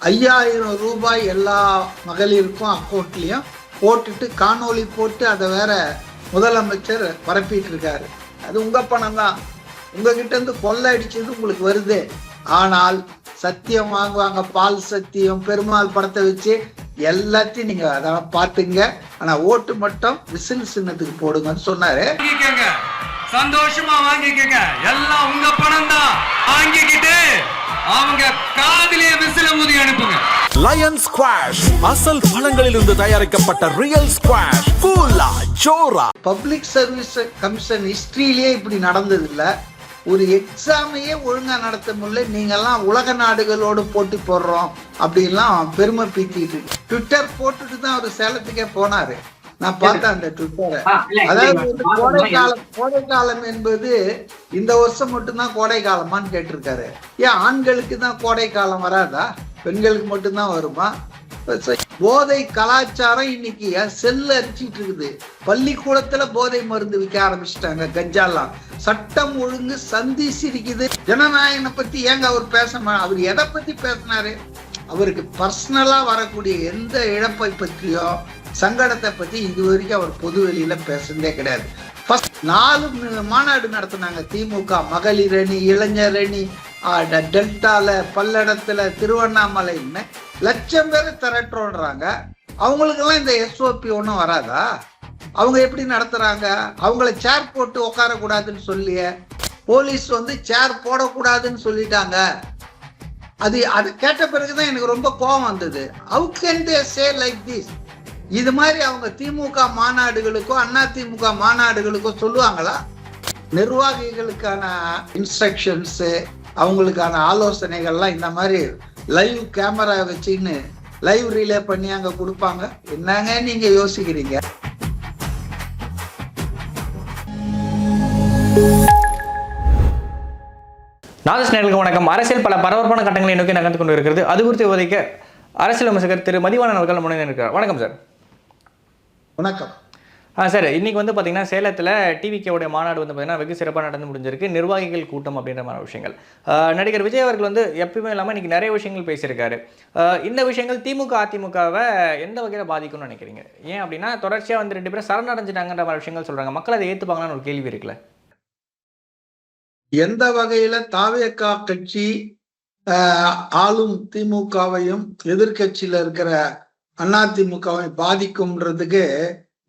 ₹5000 எல்லா மகளிருக்கும் அக்கௌண்ட்லயும் போட்டுட்டு காணொலி போட்டு அதை வேற முதலமைச்சர் பரப்பிட்டு இருக்காரு. அது உங்க பணம் தான், உங்ககிட்ட இருந்து கொள்ளை அடிச்சது உங்களுக்கு வருது. ஆனால் சத்தியம் வாங்குவாங்க, பால் சத்தியம், பெருமாள் படத்தை வச்சு எல்லாத்தையும் நீங்க அதெல்லாம் பாத்துங்க. ஆனா ஓட்டு மட்டும் விசில் சின்னத்துக்கு போடுங்கன்னு சொன்னாரு. சந்தோஷமா வாங்கிக்கங்க, எல்லாம் உங்க பணம் தான். வாங்கிக்கிட்டு அவங்க காதிலே விசில ஊதி அனுப்புங்க. லயன் ஸ்குவாஷ் அசல் பழங்களில் இருந்து தயாரிக்கப்பட்ட ரியல் ஸ்குவாஷ், கூலா ஜோரா. பப்ளிக் சர்வீஸ் கமிஷன் ஹிஸ்டரியிலேயே இப்படி நடந்தது இல்ல. ஒரு எக்ஸாமையே ஒழுங்கா நடத்த முடியல, நீங்க எல்லாம் உலக நாடுகளோடு போட்டி போடுறோம் அப்படின்லாம் பெருமை பீத்திட்டு ட்விட்டர் போட்டுட்டு தான் அவர் சேலத்துக்கே போனாரு. நான் பார்த்தேன் அந்த ட்விட்டரை. அதாவது கோடை காலம் என்பது இந்த வருஷம் மட்டும்தான் கோடை காலமான்னு கேட்டிருக்காரு. ஏன் ஆண்களுக்கு தான் கோடை காலம் வராதா, பெண்களுக்கு மட்டும்தான் வருமா? போதை கலாச்சாரம் இன்னைக்கு செல்ல அரிச்சிட்டு இருக்குது. பள்ளிக்கூடத்துல போதை மருந்து விற்க ஆரம்பிச்சிட்டாங்க, கஞ்சாலாம். சட்டம் ஒழுங்கு சந்தி சிரிக்குது. ஜனநாயகனை பத்தி ஏங்க அவர் அவர் எதை பத்தி பேசினாரு? அவருக்கு பர்சனலா வரக்கூடிய எந்த இழப்பை பற்றியோ சங்கடத்தை பத்தி இது வரைக்கும் அவர் பொது வெளியில பேசுறதே கிடையாது. 4 மாநாடு நடத்தினாங்க திமுக, மகளிர் அணி, இளைஞர் அணி, டெல்டால, பல்லடத்துல, திருவண்ணாமலைன்னு லட்சம் பேர் திரட்டுறோன்றாங்க. அவங்களுக்கெல்லாம் இந்த எஸ்ஓபி ஒன்றும் வராதா? அவங்க எப்படி நடத்துறாங்க? அவங்கள சேர் போட்டு உட்கார கூடாதுன்னு சொல்லிய போலீஸ் சேர் போடக்கூடாதுன்னு சொல்லிட்டாங்க. அது கேட்ட பிறகுதான் எனக்கு ரொம்ப கோபம் வந்தது. How can they say like this? இது மாதிரி அவங்க திமுக மாநாடுகளுக்கோ அண்ணா திமுக மாநாடுகளுக்கோ சொல்லுவாங்களா? நிர்வாகிகளுக்கான இன்ஸ்ட்ரக்ஷன்ஸ், அவங்களுக்கான ஆலோசனைகள்லாம் இந்த மாதிரி லைவ் கேமரா வச்சுன்னு லைவ் ரிலே பண்ணி அங்க கொடுப்பாங்க. என்னங்க நீங்க யோசிக்கிறீங்க? நாதஸ்நேயர்களுக்கு வணக்கம். அரசியல் பல பரபரப்பான கட்டங்களை நோக்கி நகர்ந்து கொண்டு இருக்கிறது. அது குறித்து விவரிக்க அரசியல் விமர்சகர் திரு மதிவாணன் அவர்கள் முன்னாடி இருக்கிறார். வணக்கம் சார். வணக்கம் சார். இன்னைக்கு பார்த்தீங்கன்னா சேலத்தில் டிவிகேவுடைய மாநாடு பார்த்தீங்கன்னா வெகு சிறப்பாக நடந்து முடிஞ்சிருக்கு. நிர்வாகிகள் கூட்டம் அப்படின்ற மாதிரி விஷயங்கள். நடிகர் விஜய் அவர்கள் எப்பயுமே இல்லாமல் இன்னைக்கு நிறைய விஷயங்கள் பேசியிருக்காரு. இந்த விஷயங்கள் திமுக அதிமுகவை எந்த வகையில் பாதிக்கும்னு நினைக்கிறீங்க? ஏன் அப்படின்னா தொடர்ச்சியாக 2 பேரும் சரணடைஞ்சிட்டாங்கன்ற மாதிரி விஷயங்கள் சொல்கிறாங்க. மக்கள் அதை ஏற்றுப்பாங்கன்னு ஒரு கேள்வி இருக்குல்ல. எந்த வகையில தாவேகா கட்சி ஆளும் திமுகவையும் எதிர்கட்சியில இருக்கிற அதிமுகவை பாதிக்கும்ன்றதுக்கு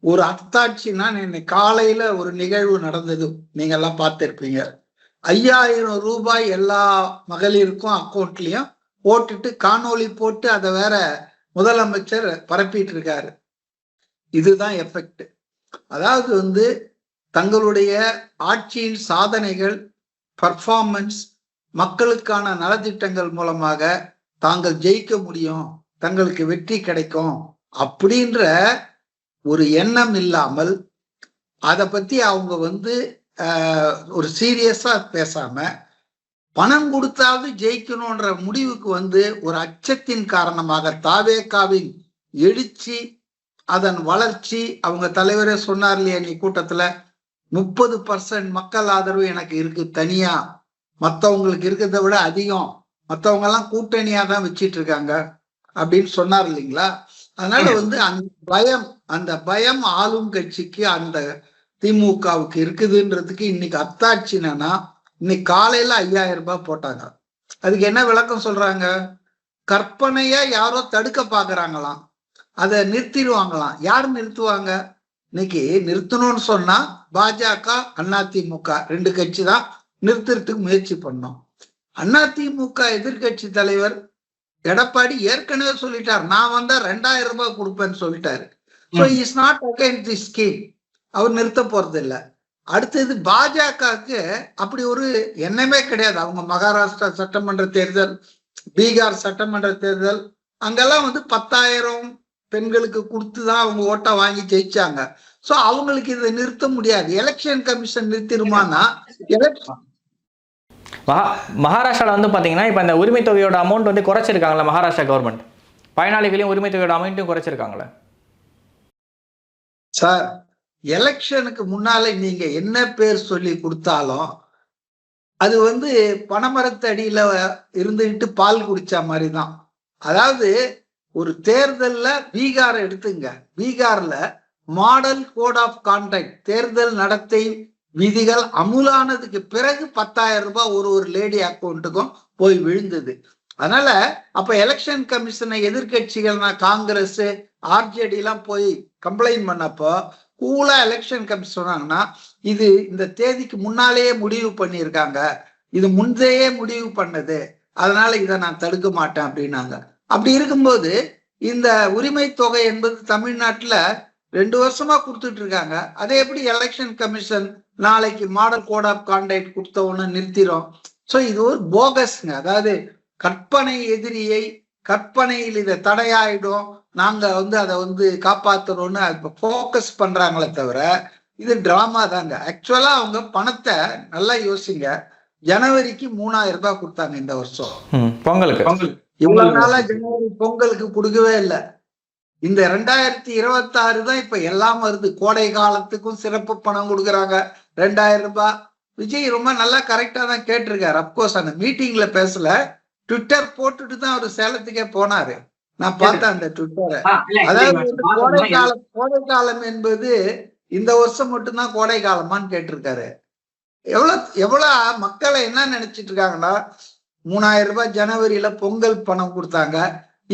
ஒரு அத்தாட்சினா, இன்னைக்கு காலையில ஒரு நிகழ்வு நடந்தது, நீங்க எல்லாம் பார்த்திருப்பீங்க. ₹5000 எல்லா மகளிருக்கும் அக்கௌண்ட்லயும் போட்டுட்டு காணொலி போட்டு அதை வேற முதலமைச்சர் பரப்பிட்டு இருக்காரு. இதுதான் எஃபெக்ட். அதாவது தங்களுடைய ஆட்சியின் சாதனைகள், பர்ஃபார்மன்ஸ், மக்களுக்கான நலத்திட்டங்கள் மூலமாக தாங்கள் ஜெயிக்க முடியும், தங்களுக்கு வெற்றி கிடைக்கும் அப்படின்ற ஒரு எண்ணம் இல்லாமல் அதை பத்தி அவங்க ஒரு சீரியஸா பேசாம பணம் கொடுத்தாவது ஜெயிக்கணும்ன்ற முடிவுக்கு ஒரு அச்சத்தின் காரணமாக தாவேகாவின் எழுச்சி, அதன் வளர்ச்சி. அவங்க தலைவரே சொன்னார் இல்லையா நீ கூட்டத்துல, 30% மக்கள் ஆதரவு எனக்கு இருக்கு தனியா, மற்றவங்களுக்கு இருக்கிறத விட அதிகம், மற்றவங்க எல்லாம் கூட்டணியா தான் வச்சிட்டு இருக்காங்க அப்படின்னு சொன்னார் இல்லைங்களா? அதனால அந்த பயம் ஆளும் கட்சிக்கு, அந்த திமுகவுக்கு இருக்குதுன்றதுக்கு இன்னைக்கு அத்தாட்சி என்னன்னா, இன்னைக்கு காலையில ₹5000 போட்டாங்க. அதுக்கு என்ன விளக்கம் சொல்றாங்க? கற்பனையா யாரோ தடுக்க பாக்குறாங்களாம், அதை நிறுத்திடுவாங்களாம். யார் நிறுத்துவாங்க? இன்னைக்கு நிறுத்தணும்னு சொன்னா பாஜக, அதிமுக 2 கட்சி தான் நிறுத்துறதுக்கு முயற்சி பண்ணோம். அதிமுக எதிர்கட்சி தலைவர் எடப்பாடி ஏற்கனவே சொல்லிட்டார், நான் வந்தா ₹2000 கொடுப்பேன்னு சொல்லிட்டாரு. So he is not against this scheme. அவர் நிறுத்த போறது இல்லை. அடுத்தது பாஜகவுக்கு அப்படி ஒரு எண்ணமே கிடையாது. அவங்க மகாராஷ்டிரா சட்டமன்ற தேர்தல், பீகார் சட்டமன்ற தேர்தல், அங்கெல்லாம் 10,000 பெண்களுக்கு கொடுத்துதான் அவங்க ஓட்டை வாங்கி ஜெயிச்சாங்க. சோ அவங்களுக்கு இதை நிறுத்த முடியாது. எலெக்ஷன் கமிஷன் நிறுத்திடுமானா, மகாராஷ்டிராவில் பாத்தீங்கன்னா இப்ப இந்த உரிமை தொகையோட அமௌண்ட் குறைச்சிருக்காங்களா மகாராஷ்டிரா கவர்மெண்ட்? பயனாளிகளையும் உரிமை தொகையோட அமௌண்ட்டும் குறைச்சிருக்காங்களா சார்? எலெக்ஷனுக்கு முன்னால நீங்க என்ன பேர் சொல்லி கொடுத்தாலும் அது பனைமரத்து அடியில இருந்துகிட்டு பால் குடிச்ச மாதிரிதான். அதாவது ஒரு தேர்தல்ல பீகார் எடுத்துங்க, பீகார்ல மாடல் கோட் ஆஃப் கான்டக்ட் தேர்தல் நடத்தை விதிகள் அமுலானதுக்கு பிறகு 10,000 ரூபாய் ஒரு லேடி அக்கௌண்ட்டுக்கும் போய் விழுந்தது. அதனால அப்ப எலெக்ஷன் கமிஷனை எதிர்கட்சிகள் காங்கிரஸ் ஆர்ஜேடி எல்லாம் போய் கம்ப்ளைண்ட் பண்ணப்போ கூலா எலெக்ஷன் கமிஷன் சொன்னாங்கன்னா இது இந்த தேதிக்கு முன்னாலேயே முடிவு பண்ணியிருக்காங்க, இது முந்தையே முடிவு பண்ணது, அதனால இதை நான் தடுக்க மாட்டேன் அப்படின்னாங்க. அப்படி இருக்கும்போது இந்த உரிமை தொகை என்பது தமிழ்நாட்டுல 2 வருஷமா கொடுத்துட்டு இருக்காங்க. அதை எப்படி எலெக்ஷன் கமிஷன் நாளைக்கு மாடல் கோட் ஆஃப் கான்டக்ட் கொடுத்த உடனே நிறுத்திடும்? ஸோ இது ஒரு போகஸ்ங்க. அதாவது கற்பனை எதிரியை கற்பனையில் இதை தடையாயிடும், நாங்க அதை காப்பாத்துறோம்னு போக்கஸ் பண்றாங்களே தவிர இது டிராமா தாங்க. ஆக்சுவலா அவங்க பணத்தை நல்லா யோசிங்க, ஜனவரிக்கு 3,000 ரூபாய் கொடுத்தாங்க இந்த வருஷம் பொங்கலுக்கு. இவ்வளவு நாளா ஜனவரி பொங்கலுக்கு கொடுக்கவே இல்லை. இந்த 2026 தான் இப்ப எல்லாம் வருது. கோடை காலத்துக்கும் சிறப்பு பணம் கொடுக்குறாங்க 2,000 ரூபாய். விஜய் ரொம்ப நல்லா கரெக்டா தான் கேட்டிருக்காரு. அப்கோர்ஸ் அந்த மீட்டிங்ல பேசல, ட்விட்டர் போட்டுட்டு தான் அவர் சேலத்துக்கே போனாரு. நான் பார்த்தேன் அந்த ட்விட்டரை. அதாவது கோடை காலம் என்பது இந்த வருஷம் மட்டும்தான் கோடை காலமான்னு கேட்டிருக்காரு. எவ்வளவு மக்களை என்ன நினைச்சிட்டு இருக்காங்கன்னா, 3,000 ரூபாய் ஜனவரியில பொங்கல் பணம் கொடுத்தாங்க,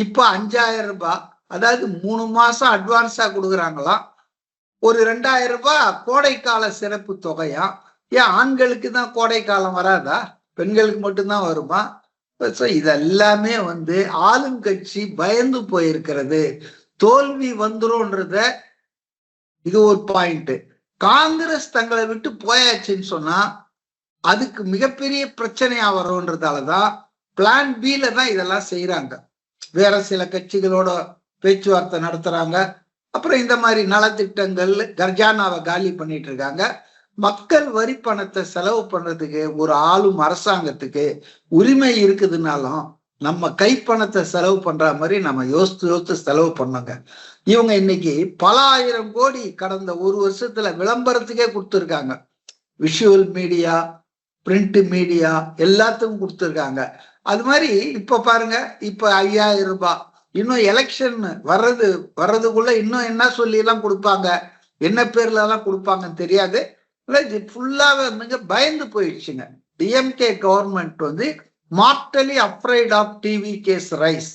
இப்ப 5,000 ரூபாய், அதாவது 3 மாசம் அட்வான்ஸா கொடுக்குறாங்களாம். ஒரு 2,000 ரூபாய் கோடைக்கால சிறப்பு தொகையா? ஏன் ஆண்களுக்கு தான் கோடை காலம் வராதா, பெண்களுக்கு மட்டும்தான் வருமா? இதெல்லாமே ஆளுங்கட்சி பயந்து போயிருக்கிறது, தோல்வி வந்துரும்ன்றத இது ஒரு பாயிண்ட். காங்கிரஸ் தங்களை விட்டு போயாச்சுன்னு சொன்னா அதுக்கு மிகப்பெரிய பிரச்சனையா வரும்ன்றதாலதான் பிளான் பில தான் இதெல்லாம் செய்யறாங்க. வேற சில கட்சிகளோட பேச்சுவார்த்தை நடத்துறாங்க. அப்புறம் இந்த மாதிரி நலத்திட்டங்கள் கர்ஜானாவை காலி பண்ணிட்டு இருக்காங்க. மக்கள் வரி பணத்தை செலவு பண்றதுக்கு ஒரு ஆளும் அரசாங்கத்துக்கு உரிமை இருக்குதுனாலும் நம்ம கைப்பணத்தை செலவு பண்ற மாதிரி நம்ம யோசித்து செலவு பண்ணோங்க. இவங்க இன்னைக்கு பல ஆயிரம் கோடி கடந்த ஒரு வருஷத்துல விளம்பரத்துக்கே கொடுத்துருக்காங்க. விஷுவல் மீடியா, பிரிண்ட் மீடியா எல்லாத்துக்கும் கொடுத்துருக்காங்க. அது மாதிரி இப்ப பாருங்க, இப்ப 5,000 ரூபாய் இன்னும் எலெக்ஷன் வர்றதுக்குள்ள இன்னும் என்ன சொல்லி எல்லாம் கொடுப்பாங்க, என்ன பேர்ல எல்லாம் கொடுப்பாங்கன்னு தெரியாது. ஃபுல்லாவே பயந்து போயிடுச்சுங்க. DMK government mortally afraid of TVK's rise.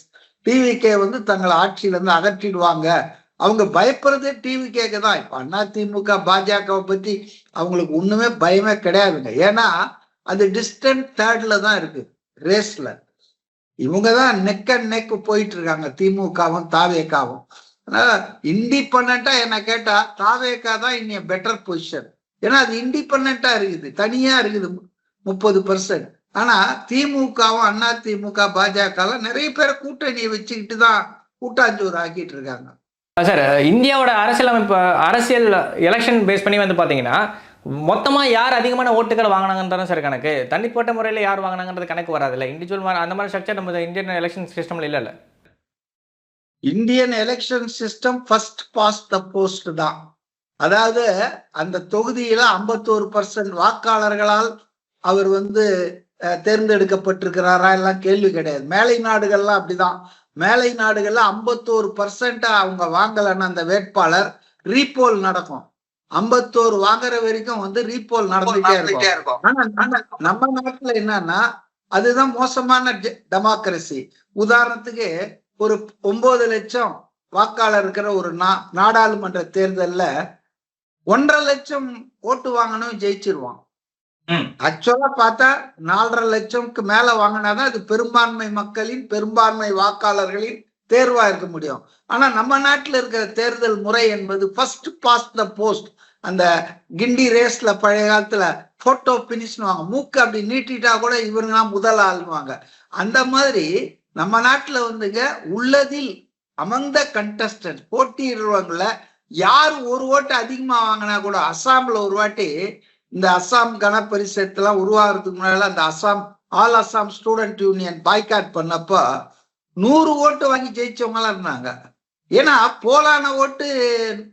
TVK தங்களை ஆட்சியில இருந்து அகற்றிடுவாங்க, அவங்க பயப்படுறதே டிவிகேக்கு தான். இப்ப அதிமுக பாஜகவை பத்தி அவங்களுக்கு ஒண்ணுமே பயமே கிடையாதுங்க. ஏன்னா அது டிஸ்டன்ட் தேர்ட்ல தான் இருக்கு ரேஸ்ல. இவங்கதான் நெக் அண்ட் நெக் போயிட்டு இருக்காங்க, திமுகவும் தாவேகாவும். அதனால இண்டிபெண்டா என்ன கேட்டா தாவேகா தான் இன்னைய பெட்டர் பொசிஷன். ஏன்னா அது இண்டிபெண்டா இருக்குது, தனியா இருக்குது 30%. ஆனா திமுகவும் அதிமுக பாஜக நிறைய பேரை கூட்டணியை வச்சுக்கிட்டு தான் கூட்டாஞ்சோறு ஆக்கிட்டு இருக்காங்க. சார், இந்தியாவோட அரசியல் எலெக்ஷன் பேஸ் பண்ணி பாத்தீங்கன்னா மொத்தமா யார் அதிகமான ஓட்டுகள் வாங்கினாங்கன்னு சார் கணக்கு. தனிப்பட்ட முறையில் யார் வாங்கினாங்கன்றது கணக்கு வராது இல்லை. இண்டிவிஜுவல் அந்த மாதிரி ஸ்ட்ரக்சர் நம்ம இந்தியன் எலெக்ஷன் சிஸ்டம்ல இல்ல. Indian election system first past the post தான். அதாவது அந்த தொகுதியில 51% வாக்காளர்களால் அவர் தேர்ந்தெடுக்கப்பட்டிருக்கிறாரா எல்லாம் கேள்வி கிடையாது. மேலை நாடுகள்லாம் அப்படிதான். மேலை நாடுகள்ல 51% அவங்க வாங்கலன்னு அந்த வேட்பாளர் ரீபோல் நடக்கும். 51 வாங்குற வரைக்கும் ரீபோல் நடந்துட்டே இருக்கும். ஆனா நம்ம நாட்டுல என்னன்னா அதுதான் மோசமான டெமோக்ரஸி. உதாரணத்துக்கு ஒரு 9 லட்சம் வாக்காளர் இருக்கிற ஒரு நாடாளுமன்ற தேர்தல்ல 1.5 லட்சம் ஓட்டு வாங்கணும், ஜெயிச்சிருவான். ஆக்சுவலா பார்த்தா 4.5 லட்சம்க்கு மேல வாங்கினாதான் அது பெரும்பான்மை மக்களின் பெரும்பான்மை வாக்காளர்களின் தேர்வா இருக்க முடியும். ஆனா நம்ம நாட்டுல இருக்கிற தேர்தல் முறை என்பது ஃபர்ஸ்ட் பாஸ்ட் த போஸ்ட். அந்த கிண்டி ரேஸ்ல பழைய காலத்துல போட்டோ பினிஷ்னுவாங்க, மூக்கு அப்படி நீட்டிட்டா கூட இவருங்கலாம் முதல் ஆளுவாங்க. அந்த மாதிரி நம்ம நாட்டுல உள்ளதில் அமங் த கண்டஸ்டன்ட் போட்டியிடுறவங்கள யார் ஒரு ஓட்டு அதிகமா வாங்கினா கூட, அஸ்ஸாம்ல ஒரு வாட்டி இந்த அஸ்ஸாம் கனபரிஷத்துலாம் உருவாகிறதுக்கு முன்னால அந்த all Assam student union boycott பண்ணப்போ 100 ஓட்டு வாங்கி ஜெயிச்சவங்களாம் இருந்தாங்க. ஏன்னா போலான ஓட்டு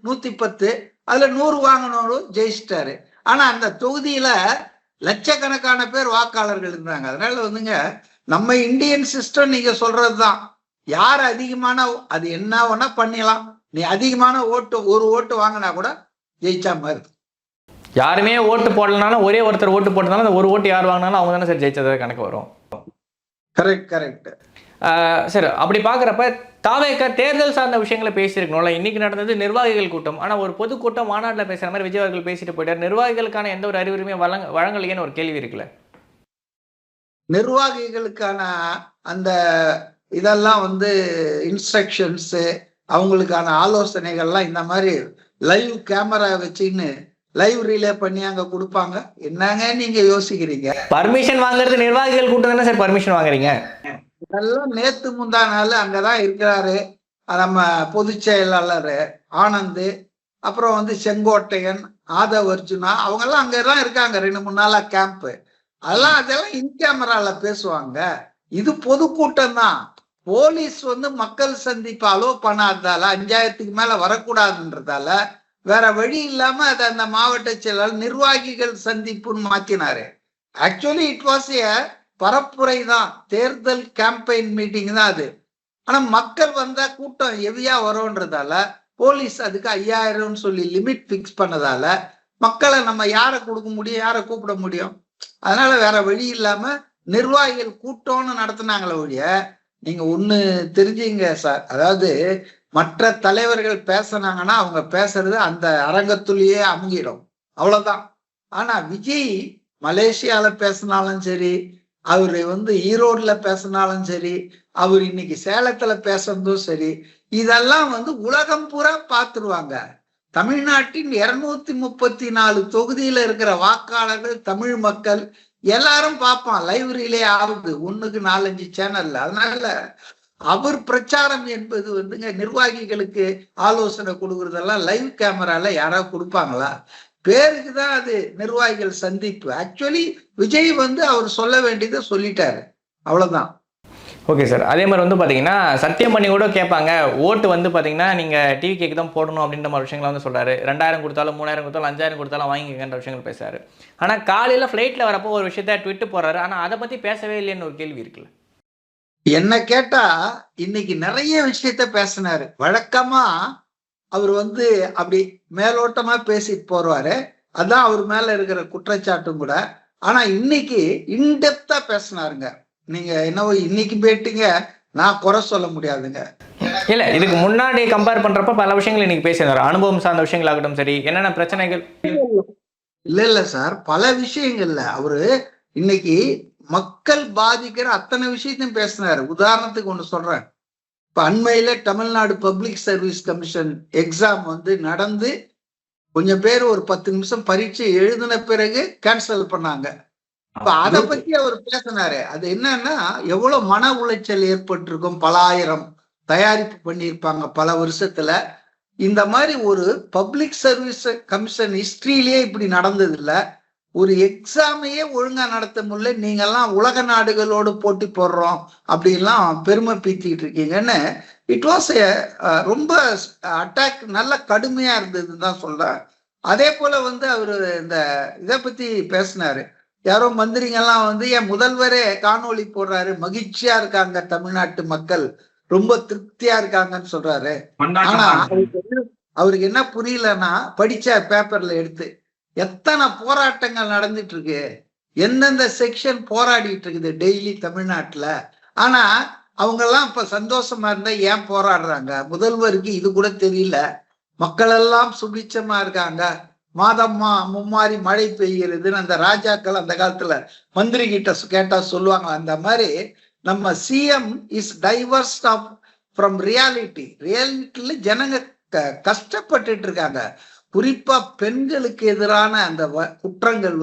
110, அதுல 100 வாங்கினவரும் ஜெயிச்சிட்டாரு. ஆனா அந்த தொகுதியில லட்சக்கணக்கான பேர் வாக்காளர்கள் இருந்தாங்க. அதனால நம்ம இந்தியன் சிஸ்டம் நீங்க சொல்றதுதான், யார் அதிகமான அது என்ன வேணா பண்ணிடலாம். நீ அதிகமான ஒரு ஓட்டு வாங்கினா கூட ஜெயிச்சா மாதிரி. யாருமே ஓட்டு போடலனாலும் ஒரே ஒருத்தர் ஓட்டு போட்டனாலும் அந்த ஒரு ஓட்டு யார் வாங்கினாலும் அவங்க தானே சார் ஜெயிச்சதை கணக்கு வரும். கரெக்ட். சார் அப்படி பார்க்குறப்ப தாவேக தேர்தல் சார்ந்த விஷயங்களை பேசியிருக்கணும்ல. இன்னைக்கு நடந்தது நிர்வாகிகள் கூட்டம். ஆனால் ஒரு பொதுக்கூட்டம் மாநாட்டில் பேசுகிற மாதிரி விஜய் அவர்கள் பேசிட்டு போயிட்டார். நிர்வாகிகளுக்கான எந்த ஒரு அறிவுரிமையும் வழங்கலையேன்னு ஒரு கேள்வி இருக்குல்ல. நிர்வாகிகளுக்கான அந்த இதெல்லாம் இன்ஸ்ட்ரக்ஷன்ஸ், அவங்களுக்கான ஆலோசனைகள்லாம் இந்த மாதிரி லைவ் கேமரா வச்சுன்னு லைவ் ரிலே பண்ணி அங்க கொடுப்பாங்க. என்னங்க நீங்க யோசிக்கிறீங்க? பர்மிஷன் வாங்குறது நிர்வாகிகள் கூட்டம் தானே சார் பர்மிஷன் வாங்குறீங்க? இதெல்லாம் நேத்து முந்தா நாள் அங்கதான் இருக்கிறாரு நம்ம பொதுச் செயலாளர் ஆனந்த், அப்புறம் செங்கோட்டையன், ஆதவ் அர்ஜுனா, அவங்க எல்லாம் அங்கதான் இருக்காங்க 2-3 நாளா கேம்ப். அதெல்லாம் இன் கேமரால பேசுவாங்க. இது பொதுக்கூட்டம் தான். போலீஸ் மக்கள் சந்திப்பு அலோ பண்ணாததால 5000க்கு மேல வரக்கூடாதுன்றதால வேற வழி இல்லாம அதை அந்த மாவட்ட செயலாளர் நிர்வாகிகள் சந்திப்புன்னு மாத்தினாரு. ஆக்சுவலி இட் வாஸ் ஏ பரப்புரை தான், தேர்தல் கேம்பெயின் மீட்டிங் தான் அது. ஆனா மக்கள் வந்தா கூட்டம் ஹெவியா வரும்ன்றதால போலீஸ் அதுக்கு 5000 சொல்லி லிமிட் பிக்ஸ் பண்ணதால மக்களை நம்ம யாரை கொடுக்க முடியும், யாரை கூப்பிட முடியும்? அதனால வேற வழி இல்லாம நிர்வாகிகள் கூட்டம்னு நடத்தினாங்களே ஒழிய, நீங்க ஒண்ணு தெரிஞ்சுங்க சார், அதாவது மற்ற தலைவர்கள் பேசினாங்கன்னா அவங்க பேசுறது அந்த அரங்கத்துலயே அமுங்கிடும், அவ்வளவுதான். ஆனா விஜய் மலேசியால பேசினாலும் சரி, அவரு ஈரோடுல பேசினாலும் சரி, அவர் இன்னைக்கு சேலத்துல பேசுறதும் சரி, இதெல்லாம் உலகம் பூரா பார்த்துருவாங்க. தமிழ்நாட்டின் 234 தொகுதியில இருக்கிற வாக்காளர்கள், தமிழ் மக்கள் எல்லாரும் பார்ப்பான். லைவ் ரிலே ஆகுது 1க்கு 4-5 சேனல்ல. அதனால அவர் பிரச்சாரம் என்பது நிர்வாகிகளுக்கு ஆலோசனை கொடுக்கறதெல்லாம் லைவ் கேமரால யாராவது கொடுப்பாங்களா? பேருக்கு தான் அது நிர்வாகிகள் சந்திப்பு. ஆக்சுவலி விஜய் அவர் சொல்ல வேண்டியதை சொல்லிட்டாரு, அவ்வளவுதான். Okay sir. அதே மாதிரி பார்த்தீங்கன்னா சத்தியம் பண்ணி கூட கேட்பாங்க, ஓட்டு பார்த்தீங்கன்னா நீங்கள் டிவி கேக்கு தான் போடணும் அப்படின்ற மாதிரி விஷயங்களை சொல்கிறாரு. 2000 கொடுத்தாலும் 3000 கொடுத்தாலும் 5000 கொடுத்தாலும் வாங்கிக்கன்ற விஷயங்கள் பேசுறாரு. ஆனால் காலையில் ஃப்ளைட்டில் வரப்போ ஒரு விஷயத்த ட்விட்டு போடுறாரு. ஆனால் அதை பற்றி பேசவே இல்லைன்னு ஒரு கேள்வி இருக்குல்ல. என்ன கேட்டா இன்னைக்கு நிறைய விஷயத்த பேசினாரு. வழக்கமா அவர் அப்படி மேலோட்டமா பேசிட்டு போறாரு, அதான் அவர் மேல இருக்கிற குற்றச்சாட்டும் கூட. ஆனா இன்னைக்கு இன்டெப்தா பேசினாருங்க. நீங்க என்னவோ இன்னைக்கு போயிட்டீங்க, நான் குறை சொல்ல முடியாதுங்க. இல்ல, இதுக்கு முன்னாடி கம்பேர் பண்றப்ப பல விஷயங்கள் இன்னைக்கு பேசினாரு. அனுபவம் சார்ந்த விஷயங்கள் ஆகட்டும் சரி, என்னென்ன பிரச்சனைகள். இல்ல சார், பல விஷயங்கள்ல அவரு இன்னைக்கு மக்கள் பாதிக்கிற அத்தனை விஷயத்தையும் பேசினாரு. உதாரணத்துக்கு ஒண்ணு சொல்றேன். இப்ப அண்மையில Tamil Nadu public service commission exam நடந்து கொஞ்சம் பேர் ஒரு 10 நிமிஷம் பரீட்சை எழுதின பிறகு கேன்சல் பண்ணாங்க. இப்ப அதை பத்தி அவர் பேசினாரு. அது என்னன்னா, எவ்வளவு மன உளைச்சல் ஏற்பட்டிருக்கும், பல ஆயிரம் தயாரிப்பு பண்ணியிருப்பாங்க பல வருஷத்துல. இந்த மாதிரி ஒரு பப்ளிக் சர்வீஸ் கமிஷன் ஹிஸ்டரியிலேயே இப்படி நடந்தது இல்ல. ஒரு எக்ஸாமையே ஒழுங்கா நடத்த முடியல, நீங்க எல்லாம் உலக நாடுகளோடு போட்டி போடுறோம் அப்படின்லாம் பெருமை பீத்திட்டு இருக்கீங்கன்னு. இட் வாஸ் ரொம்ப அட்டாக் நல்ல கடுமையா இருந்ததுன்னு தான் சொல்றேன். அதே போல அவரு இந்த இதை பத்தி பேசினாரு. யாரோ மந்திரிங்கெல்லாம் என் முதல்வரே காணொளி போடுறாரு, மகிழ்ச்சியா இருக்காங்க தமிழ்நாட்டு மக்கள், ரொம்ப திருப்தியா இருக்காங்கன்னு சொல்றாரு. ஆனா அவருக்கு என்ன புரியலன்னா, படிச்ச பேப்பர்ல எடுத்து எத்தனை போராட்டங்கள் நடந்துட்டு இருக்கு, எந்தெந்த செக்ஷன் போராடிட்டு இருக்குது டெய்லி தமிழ்நாட்டுல. ஆனா அவங்க எல்லாம் இப்ப சந்தோஷமா இருந்தா ஏன் போராடுறாங்க? முதல்வருக்கு இது கூட தெரியல. மக்கள் எல்லாம் சுபிச்சமா இருக்காங்க, மாதம்மா மும்மாரி மழை பெய்கிறதுன்னு அந்த ராஜாக்கள் அந்த காலத்துல மந்திரி கிட்ட கேட்டா சொல்லுவாங்க. அந்த மாதிரி நம்ம CM is divorce off from ரியாலிட்டில ஜனங்க கஷ்டப்பட்டுட்டு இருக்காங்க. குறிப்பா பெண்களுக்கு எதிரான அந்த குற்றங்கள்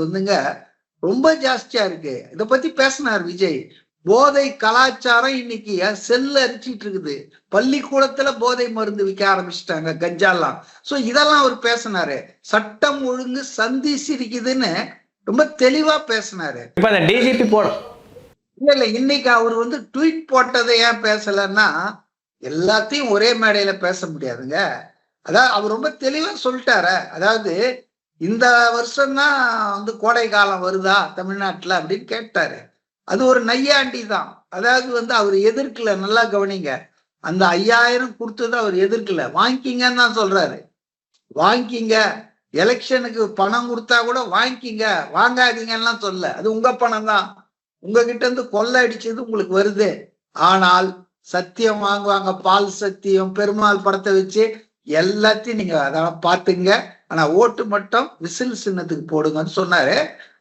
ரொம்ப ஜாஸ்தியா இருக்கு. இதை பத்தி பேசினார் விஜய். போதை கலாச்சாரம் இன்னைக்கு செல்ல அரிச்சிட்டு இருக்குது. பள்ளிக்கூடத்துல போதை மருந்து விற்க ஆரம்பிச்சுட்டாங்க, கஞ்சாலாம். சோ இதெல்லாம் அவர் பேசினாரு. சட்டம் ஒழுங்கு சந்தி சிரிக்குதுன்னு ரொம்ப தெளிவா பேசினாரு. இல்ல இன்னைக்கு அவர் ட்வீட் போட்டதை ஏன் பேசலன்னா, எல்லாத்தையும் ஒரே மேடையில பேச முடியாதுங்க. அதாவது அவர் ரொம்ப தெளிவா சொல்லிட்டாரு. அதாவது இந்த வருஷம்தான் கோடை காலம் வருதா தமிழ்நாட்டுல அப்படின்னு கேட்டாரு. அது ஒரு நையாண்டி தான். அதாவது அவர் எதிர்க்கல, நல்லா கவனிங்க. அந்த 5000 கொடுத்தது அவர் எதிர்க்கல, வாங்கிக்கிங்கன்னு தான் சொல்றாரு. வாங்கிக்கிங்க, எலெக்ஷனுக்கு பணம் கொடுத்தா கூட வாங்கிக்கிங்க, வாங்காதீங்கலாம் சொல்ல. அது உங்க பணம் தான், உங்ககிட்ட இருந்து கொள்ளை அடிச்சது உங்களுக்கு வருது. ஆனால் சத்தியம் வாங்குவாங்க, பால் சத்தியம், பெருமாள் படத்தை வச்சு எல்லாத்தையும் நீங்க அதெல்லாம் பாத்துங்க. ஆனா ஓட்டு மட்டும் விசில் சின்னத்துக்கு போடுங்கன்னு சொன்னாரு.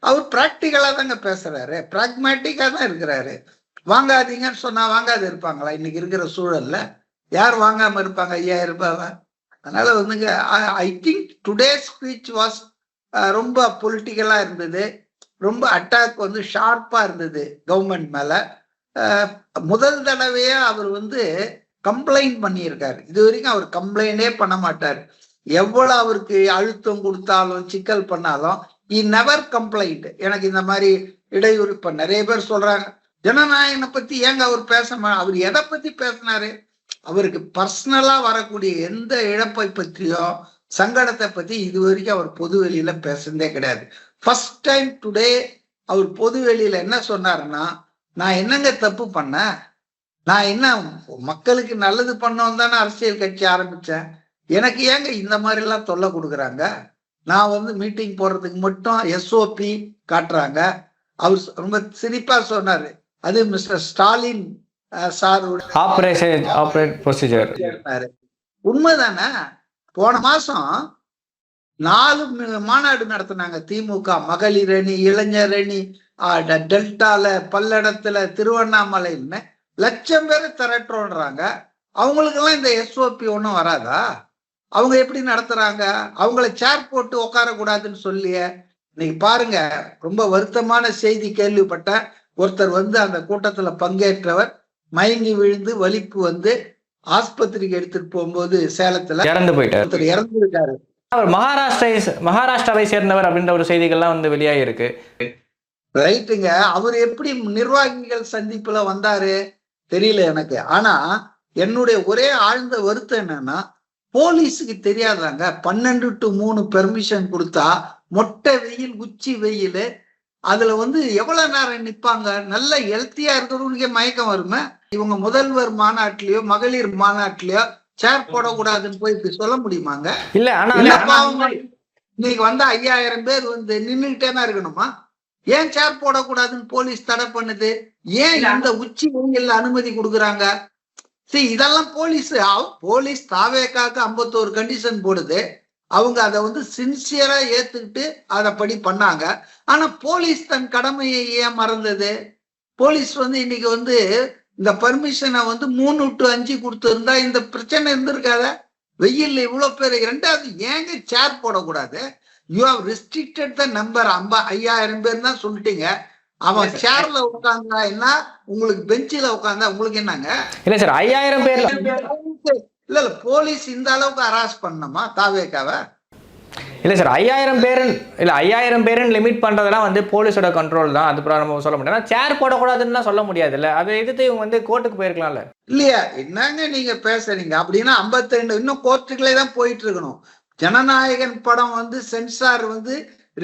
அவர் பிராக்டிக்கலா தாங்க பேசுறாரு, பிராக்மேட்டிக்கா தான் இருக்கிறாரு. வாங்காதீங்கன்னு சொன்னா வாங்காது இருப்பாங்களா? இன்னைக்கு இருக்கிற சூழல்ல யார் வாங்காம இருப்பாங்க 5000 ரூபாவை? அதனால வந்துங்க, I think today speech was ரொம்ப பொலிட்டிக்கலா இருந்தது, ரொம்ப அட்டாக் வந்து ஷார்ப்பா இருந்தது கவர்மெண்ட் மேல. முதல் தடவையா அவர் வந்து கம்ப்ளைண்ட் பண்ணியிருக்காரு. இது வரைக்கும் அவர் கம்ப்ளைண்டே பண்ண மாட்டார். எவ்வளவு அவருக்கு அழுத்தம் கொடுத்தாலும் சிக்கல் பண்ணாலும் he never complained. எனக்கு இந்த மாதிரி இடையூறு, இப்ப நிறைய பேர் சொல்றாங்க ஜனநாயகனை பத்தி ஏங்க அவர் பேச அவர் எதை பத்தி பேசினாரு? அவருக்கு பர்சனலா வரக்கூடிய எந்த இழப்பை பற்றியோ சங்கடத்தை பத்தி இது வரைக்கும் அவர் பொது வெளியில பேசுனதே கிடையாது. ஃபர்ஸ்ட் டைம் டுடே அவர் பொது வெளியில என்ன சொன்னாருன்னா, நான் என்னங்க தப்பு பண்ணேன், நான் என்ன மக்களுக்கு நல்லது பண்ணோம் தானே அரசியல் கட்சி ஆரம்பிச்சேன், எனக்கு ஏங்க இந்த மாதிரி எல்லாம் தொல்லை கொடுக்குறாங்க, நான் வந்து மீட்டிங் போடுறதுக்கு மட்டும் எஸ்ஓபி காட்டுறாங்க. அவர் ரொம்ப சிரிப்பா சொன்னாரு, அது மிஸ்டர் ஸ்டாலின் உண்மைதானே. போன மாசம் 4 மாநாடு நடத்தினாங்க திமுக, மகளிர் அணி, இளைஞர் அணி, டெல்டால, பல்லடத்துல, திருவண்ணாமலைன்னு 1,00,000 பேரை திரட்டுறோன்றாங்க. அவங்களுக்கெல்லாம் இந்த எஸ்ஓபி ஒன்றும் வராதா? அவங்க எப்படி நடத்துறாங்க? அவங்கள சேர் போட்டு உட்காரக்கூடாதுன்னு சொல்லிய இன்னைக்கு பாருங்க, ரொம்ப வருத்தமான செய்தி கேள்விப்பட்ட ஒருத்தர் வந்து அந்த கூட்டத்துல பங்கேற்றவர் மயங்கி விழுந்து வலிப்பு வந்து ஆஸ்பத்திரிக்கு எடுத்துட்டு போகும்போது சேலத்துல இறந்து போயிட்டார், ஒருத்தர் இறந்துருக்காரு. அவர் மகாராஷ்டிராவை சேர்ந்தவர் அப்படின்ற ஒரு செய்திகள்லாம் வந்து வெளியாகி இருக்கு. ரைட்டுங்க, அவர் எப்படி நிர்வாகிகள் சந்திப்புல வந்தாரு தெரியல எனக்கு. ஆனா என்னுடைய ஒரே ஆழ்ந்த வருத்தம் என்னன்னா, போலீஸுக்கு தெரியாதாங்க 12 to 3 பெர்மிஷன் கொடுத்தா மொட்டை வெயில், உச்சி வெயில், அதுல வந்து எவ்வளவு நேரம் நிப்பாங்க? நல்ல ஹெல்த்தியா இருக்கிறவனுக்கே மயக்கம் வருமே. இவங்க முதல்வர் மாநாட்டிலயோ மகளிர் மாநாட்டிலயோ சேர் போடக்கூடாதுன்னு போய் இப்படி சொல்ல முடியுமாங்க? இல்ல, ஆனா இன்னைக்கு வந்து 5000 பேர் வந்து நின்றுகிட்டே தான் இருக்கணுமா? ஏன் சேர் போடக்கூடாதுன்னு போலீஸ் தடை பண்ணுது? ஏன் இந்த உச்சி வெயில்ல அனுமதி கொடுக்குறாங்க? சரி, இதெல்லாம் போலீஸ் தாவேக்காக்கு 51 கண்டிஷன் போடுது. அவங்க அதை வந்து சின்சியரா ஏத்துக்கிட்டு அதை படி பண்ணாங்க. ஆனா போலீஸ் தன் கடமையை ஏன் மறந்தது? போலீஸ் வந்து இன்னைக்கு வந்து இந்த பர்மிஷனை வந்து 3 to 5 கொடுத்திருந்தா இந்த பிரச்சனை இருந்திருக்காத. வெயில்ல இவ்வளவு பேர். ரெண்டாவது, ஏங்க சேர் போடக்கூடாது? You have restricted the number. 5000 பேர் தான் சொல்லிட்டீங்க. அவன் சேர்ல உட்கார்ந்தா என்ன, உங்களுக்கு பெஞ்சில உட்கார்ந்தா உங்களுக்கு என்னங்க? இல்ல சார், 5000 பேர்ல இல்ல போலீஸ் இந்த அளவுக்கு ஹராஸ் பண்ணணுமா தாவேக்காவை? இல்ல சார், 5000 பேருன்னு லிமிட் பண்றதெல்லாம் வந்து போலீஸோட கண்ட்ரோல் தான். அது நம்ம சொல்ல முடியாது. சேர் போடக்கூடாதுன்னு சொல்ல முடியாது இல்ல. அதை எதிர்த்து இவங்க வந்து கோர்ட்டுக்கு போயிருக்கலாம்ல. இல்லையா? என்னங்க நீங்க பேசுறீங்க? அப்படின்னா 52 இன்னும் கோர்ட்டுகளே தான் போயிட்டு இருக்கணும். ஜனநாயகன் படம் வந்து சென்சார் வந்து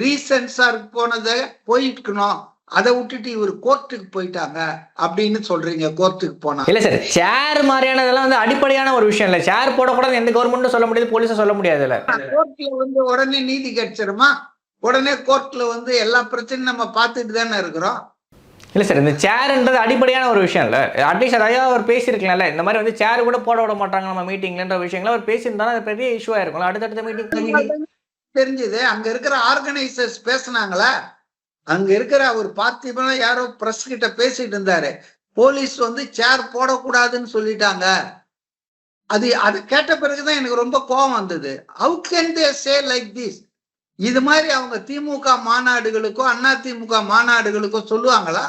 ரீசென்சாருக்கு போனதை போயிட்டு இருக்கணும். அதை விட்டுட்டு இவர் கோர்ட்டுக்கு போயிட்டாங்க அப்படின்னு சொல்றீங்க. கோர்ட்டுக்கு போனா இல்ல சார், சேர் மாதிரியானதெல்லாம் வந்து அடிப்படையான ஒரு விஷயம் இல்ல. சேர் போடக்கூடாது எந்த கவர்மெண்ட்டும் சொல்ல முடியாது, போலீஸும் சொல்ல முடியாது இல்ல. கோர்ட்ல வந்து உடனே நீதி கிடைச்சிருமா? உடனே கோர்ட்ல வந்து எல்லா பிரச்சனையும் நம்ம பார்த்துட்டு தானே இருக்கிறோம். இல்ல சார், இந்த சேர்ன்றது அடிப்படையான ஒரு விஷயம் இல்ல. அட்லீஸ்ட் அதையா அவர் பேசியிருக்கலாம்ல. இந்த மாதிரி வந்து சேர் கூட போட விட மாட்டாங்க நம்ம மீட்டிங்லன்ற விஷயங்கள அவர் பேசியிருந்தாலும் அது பெரிய இஷ்யூவா இருக்கும். அடுத்தடுத்த மீட்டிங் தெரிஞ்சது. அங்க இருக்கிற ஆர்கனைசர்ஸ் பேசினாங்களா? அங்க இருக்கிற ஒரு பார்த்திபனா யாரோ பிரஸ் கிட்ட பேசிட்டு இருந்தாரு. போலீஸ் வந்து சேர் போடக்கூடாதுன்னு சொல்லிட்டாங்க. அது கேட்ட பிறகுதான் எனக்கு ரொம்ப கோபம் வந்தது. How can they say like this? இது மாதிரி அவங்க திமுக மாநாடுகளுக்கோ அண்ணா திமுக மாநாடுகளுக்கோ சொல்லுவாங்களா?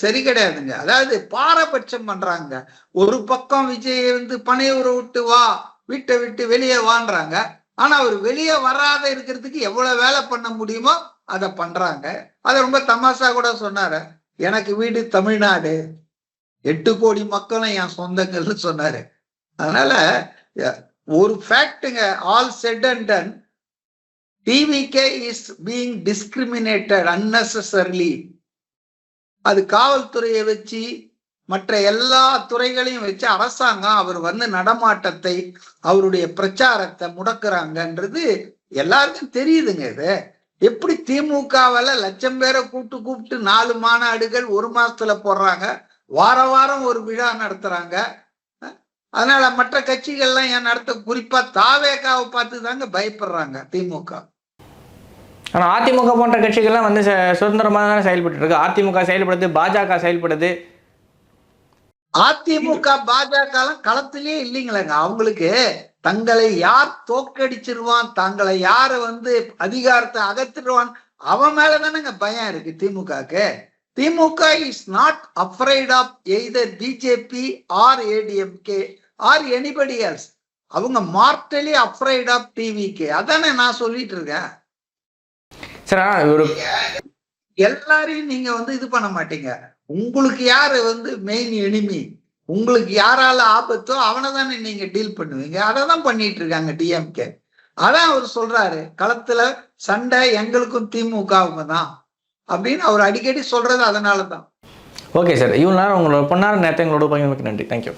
சரி கிடையாதுங்க. அதாவது பாரபட்சம் பண்றாங்க. ஒரு பக்கம் விஜய் வந்து பனையூரை விட்டு வா, வீட்டை விட்டு வெளியே வான்றாங்க. ஆனா அவர் வெளியே வராத இருக்கிறதுக்கு எவ்வளவு வேலை பண்ண முடியுமோ அதை பண்றாங்க. அதை ரொம்ப தமாஷா கூட சொன்னாரு, எனக்கு வீடு தமிழ்நாடு, 8 கோடி மக்களும் என் சொந்தங்கள்னு சொன்னாரு. அதனால ஒரு ஃபேக்டுங்க, all set and done, TVK is being discriminated unnecessarily. அது காவல்துறையை வச்சு மற்ற எல்லா துறைகளையும் வச்சு அரசாங்கம் அவர் நடமாட்டத்தை அவருடைய பிரச்சாரத்தை முடக்குறாங்கன்றது எல்லாருக்கும் தெரியுதுங்க. இது எப்படி திமுகவால லட்சம் பேரை கூப்பிட்டு 4 மாநாடுகள் 1 மாசத்துல போடுறாங்க, வாரம் ஒரு விழா நடத்துறாங்க. அதனால மற்ற கட்சிகள்லாம் ஏன் நடத்த, குறிப்பா தாவேகாவை பார்த்து தாங்க பயப்படுறாங்க திமுக. ஆனா அதிமுக போன்ற கட்சிகள்லாம் வந்து சுதந்திரமாக தானே செயல்பட்டு இருக்கு. அதிமுக செயல்படுது, பாஜக செயல்படுது. அதிமுக பாஜக களத்திலே இல்லைங்களேங்க. அவங்களுக்கு தங்களை யார் தோக்கடிச்சிருவான், தங்களை யாரு அதிகாரத்தை அகற்றிடுவான், அவன் மேலதானங்க பயம் இருக்கு திமுகக்கு. DMK is not afraid of either BJP or ADMK or anybody else. அவங்க மார்டலி அஃப்ரைட் ஆஃப் டிவிகே. அதானே நான் சொல்லிட்டு இருக்கேன். எல்லாரையும் நீங்க இது பண்ண மாட்டீங்க. உங்களுக்கு யாரு மெயின் எனிமி, உங்களுக்கு யாரால ஆபத்தோ அவனை தானே நீங்க டீல் பண்ணுவீங்க. அதான் பண்ணிட்டு இருக்காங்க டிஎம்கே. அதான் அவர் சொல்றாரு, களத்துல சண்டை எங்களுக்கும் திமுகவுங்க தான் அப்படின்னு அவர் அடிக்கடி சொல்றது அதனாலதான். ஓகே சார், இவ்வளவு நேரம் உங்களோட பொன்னார நேரத்தை எங்களோட பகிர்ந்தமைக்கு நன்றி. தேங்க்யூ.